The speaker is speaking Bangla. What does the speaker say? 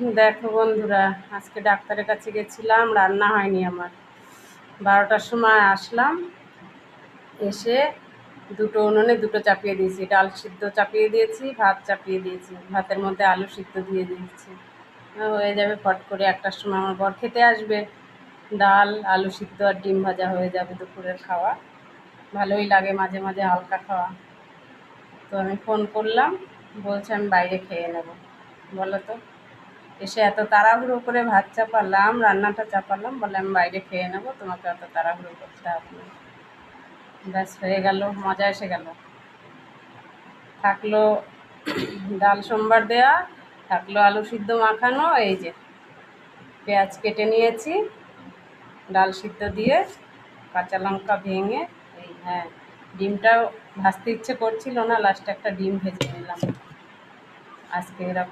দেখো বন্ধুরা, আজকে ডাক্তারের কাছে গেছিলাম, রান্না হয়নি আমার। 12টার সময় আসলাম, এসে দুটো উনুনে দুটো চাপিয়ে দিয়েছি, ডাল সিদ্ধ চাপিয়ে দিয়েছি, ভাত চাপিয়ে দিয়েছি, ভাতের মধ্যে আলু সিদ্ধ দিয়ে দিয়েছি। হয়ে যাবে ফট করে, 1টার সময় আমার বর খেতে আসবে। ডাল, আলু সিদ্ধ আর ডিম ভাজা হয়ে যাবে দুপুরের খাওয়া। ভালোই লাগে মাঝে মাঝে হালকা খাওয়া। তো আমি ফোন করলাম, বলছে আমি বাইরে খেয়ে নেব। বলো তো, এসে এত তাড়াহুড়ো করে ভাত চাপালাম, রান্নাটা চাপালাম, বলে আমি বাইরে খেয়ে নেবো, তোমাকে অত তাড়াহুড়ো করতে হবে না। ব্যাস হয়ে গেল, মজা এসে গেল। থাকলো ডাল সোমবার দেয়া, থাকলো আলু সিদ্ধ মাখানো, এই যে পেঁয়াজ কেটে নিয়েছি, ডাল সিদ্ধ দিয়ে, কাঁচা লঙ্কা ভেঙে, এই হ্যাঁ, ডিমটাও ভাজতে ইচ্ছে করছিল না, লাস্টে একটা ডিম ভেজে নিলাম। আজকে এরকম